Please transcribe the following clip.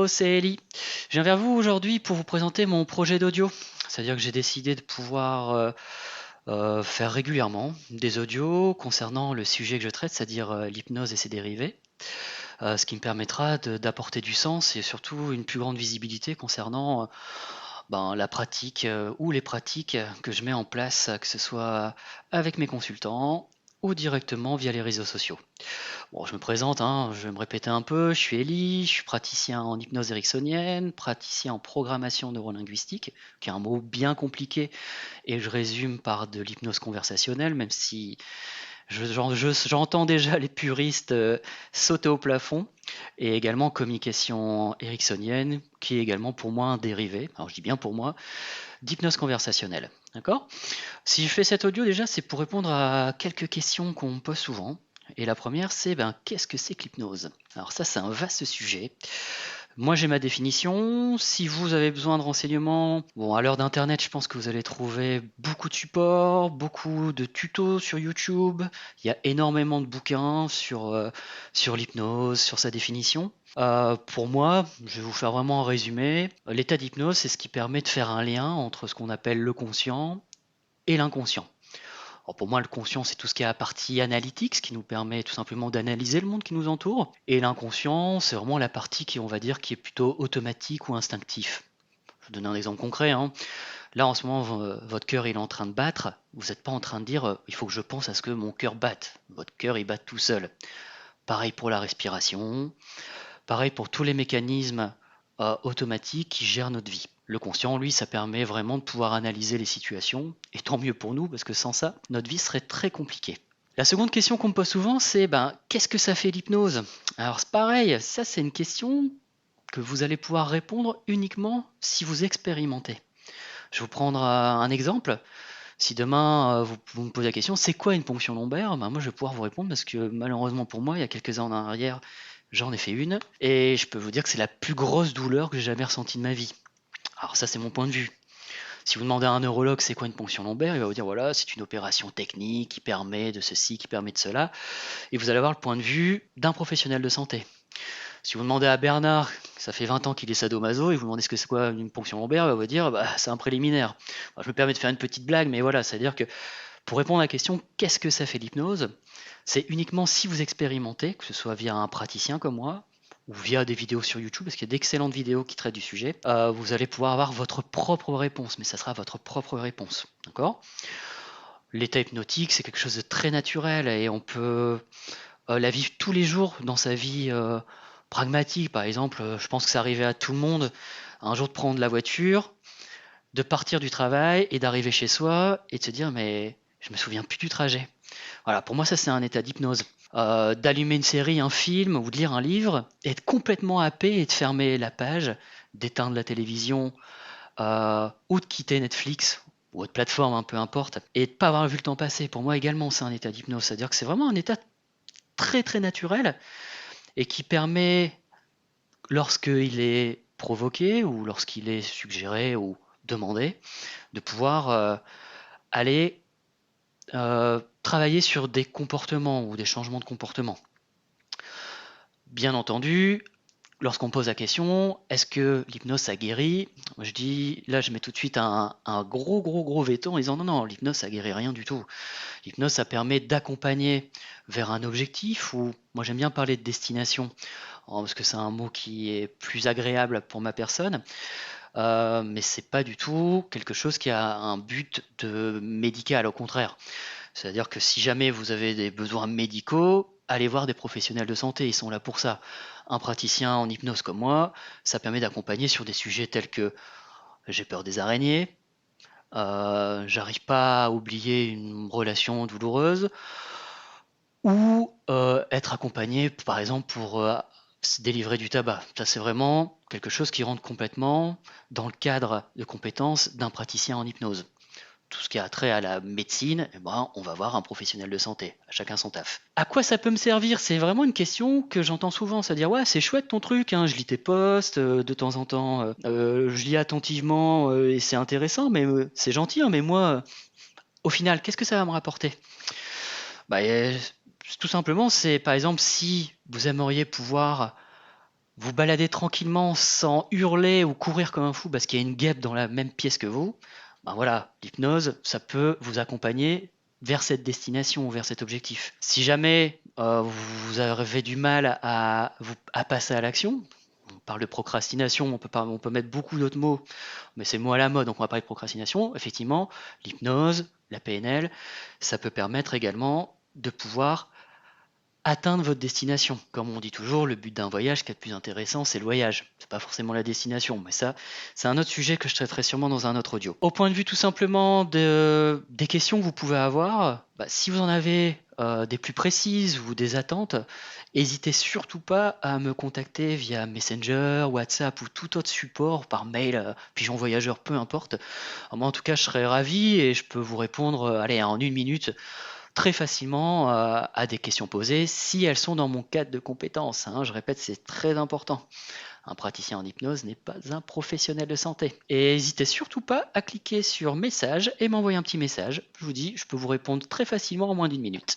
c'est Eli. Je viens vers vous aujourd'hui pour vous présenter mon projet d'audio. C'est-à-dire que j'ai décidé de pouvoir faire régulièrement des audios concernant le sujet que je traite, c'est-à-dire l'hypnose et ses dérivés, ce qui me permettra d'apporter du sens et surtout une plus grande visibilité concernant la pratique ou les pratiques que je mets en place, que ce soit avec mes consultants ou directement via les réseaux sociaux. Bon, je me présente, hein, je vais me répéter un peu. Je suis Eli, je suis praticien en hypnose ericksonienne, praticien en programmation neurolinguistique, qui est un mot bien compliqué, et je résume par de l'hypnose conversationnelle, même si j'entends déjà les puristes sauter au plafond, et également communication ericksonienne, qui est également pour moi un dérivé, alors je dis bien pour moi, d'hypnose conversationnelle. D'accord? Si je fais cet audio déjà, c'est pour répondre à quelques questions qu'on me pose souvent. Et la première, c'est qu'est-ce que c'est que l'hypnose? Alors ça, c'est un vaste sujet. Moi, j'ai ma définition. Si vous avez besoin de renseignements, bon, à l'heure d'Internet, je pense que vous allez trouver beaucoup de supports, beaucoup de tutos sur YouTube. Il y a énormément de bouquins sur l'hypnose, sur sa définition. Pour moi, je vais vous faire vraiment un résumé. L'état d'hypnose, c'est ce qui permet de faire un lien entre ce qu'on appelle le conscient et l'inconscient. Alors pour moi, le conscient, c'est tout ce qui est la partie analytique, ce qui nous permet tout simplement d'analyser le monde qui nous entoure. Et l'inconscient, c'est vraiment la partie qui, on va dire, qui est plutôt automatique ou instinctif. Je vais donner un exemple concret. Là, en ce moment, votre cœur il est en train de battre. Vous n'êtes pas en train de dire il faut que je pense à ce que mon cœur batte. Votre cœur, il bat tout seul. Pareil pour la respiration. Pareil pour tous les mécanismes automatiques qui gèrent notre vie. Le conscient, lui, ça permet vraiment de pouvoir analyser les situations, et tant mieux pour nous, parce que sans ça, notre vie serait très compliquée. La seconde question qu'on me pose souvent, c'est qu'est-ce que ça fait l'hypnose? Alors c'est pareil, ça c'est une question que vous allez pouvoir répondre uniquement si vous expérimentez. Je vais vous prendre un exemple. Si demain vous me posez la question, c'est quoi une ponction lombaire? Moi je vais pouvoir vous répondre parce que malheureusement pour moi, il y a quelques années en arrière, j'en ai fait une, et je peux vous dire que c'est la plus grosse douleur que j'ai jamais ressentie de ma vie. Alors ça c'est mon point de vue. Si vous demandez à un neurologue c'est quoi une ponction lombaire, il va vous dire voilà, c'est une opération technique qui permet de ceci, qui permet de cela, et vous allez avoir le point de vue d'un professionnel de santé. Si vous demandez à Bernard, ça fait 20 ans qu'il est sadomaso, et vous demandez ce que c'est quoi une ponction lombaire, il va vous dire c'est un préliminaire. Alors, je me permets de faire une petite blague, mais voilà, c'est-à-dire que pour répondre à la question qu'est-ce que ça fait l'hypnose, c'est uniquement si vous expérimentez, que ce soit via un praticien comme moi, ou via des vidéos sur YouTube, parce qu'il y a d'excellentes vidéos qui traitent du sujet, vous allez pouvoir avoir votre propre réponse, mais ça sera votre propre réponse. D'accord? L'état hypnotique, c'est quelque chose de très naturel, et on peut la vivre tous les jours dans sa vie pragmatique. Par exemple, je pense que ça arrivait à tout le monde, un jour de prendre la voiture, de partir du travail et d'arriver chez soi et de se dire mais je me souviens plus du trajet. Voilà, pour moi ça c'est un état d'hypnose. D'allumer une série, un film ou de lire un livre, être complètement happé et de fermer la page, d'éteindre la télévision ou de quitter Netflix ou autre plateforme, peu importe, et de pas avoir vu le temps passer. Pour moi également c'est un état d'hypnose, c'est-à-dire que c'est vraiment un état très très naturel et qui permet, lorsqu'il est provoqué ou lorsqu'il est suggéré ou demandé, de pouvoir aller travailler sur des comportements ou des changements de comportement. Bien entendu, lorsqu'on pose la question, est-ce que l'hypnose ça guérit? Je dis, là je mets tout de suite un gros veto en disant non, l'hypnose ça guérit rien du tout. L'hypnose ça permet d'accompagner vers un objectif, ou moi j'aime bien parler de destination, parce que c'est un mot qui est plus agréable pour ma personne, mais c'est pas du tout quelque chose qui a un but de médical, au contraire. C'est-à-dire que si jamais vous avez des besoins médicaux, allez voir des professionnels de santé, ils sont là pour ça. Un praticien en hypnose comme moi, ça permet d'accompagner sur des sujets tels que j'ai peur des araignées, j'arrive pas à oublier une relation douloureuse, ou être accompagné par exemple pour se délivrer du tabac. Ça c'est vraiment quelque chose qui rentre complètement dans le cadre de compétences d'un praticien en hypnose. Tout ce qui a trait à la médecine, on va voir un professionnel de santé. À chacun son taf. À quoi ça peut me servir? C'est vraiment une question que j'entends souvent. C'est-à-dire, ouais, c'est chouette ton truc, je lis tes posts, de temps en temps, je lis attentivement, et c'est intéressant, mais c'est gentil, mais moi, au final, qu'est-ce que ça va me rapporter? Tout simplement, c'est par exemple si vous aimeriez pouvoir vous baladez tranquillement sans hurler ou courir comme un fou parce qu'il y a une guêpe dans la même pièce que vous, ben voilà, l'hypnose, ça peut vous accompagner vers cette destination ou vers cet objectif. Si jamais vous avez du mal à passer à l'action, on parle de procrastination, on peut mettre beaucoup d'autres mots, mais c'est mot à la mode, donc on va parler de procrastination. Effectivement, l'hypnose, la PNL, ça peut permettre également de pouvoir atteindre votre destination. Comme on dit toujours, le but d'un voyage, ce qui est le plus intéressant, c'est le voyage. C'est pas forcément la destination, mais ça, c'est un autre sujet que je traiterai sûrement dans un autre audio. Au point de vue tout simplement des questions que vous pouvez avoir, si vous en avez des plus précises ou des attentes, n'hésitez surtout pas à me contacter via Messenger, WhatsApp ou tout autre support, par mail, pigeon voyageur, peu importe. Moi, en tout cas, je serais ravi et je peux vous répondre allez, en 1 minute très facilement à des questions posées si elles sont dans mon cadre de compétences. Hein. Je répète, c'est très important. Un praticien en hypnose n'est pas un professionnel de santé. Et n'hésitez surtout pas à cliquer sur message et m'envoyer un petit message. Je vous dis, je peux vous répondre très facilement en moins d'1 minute.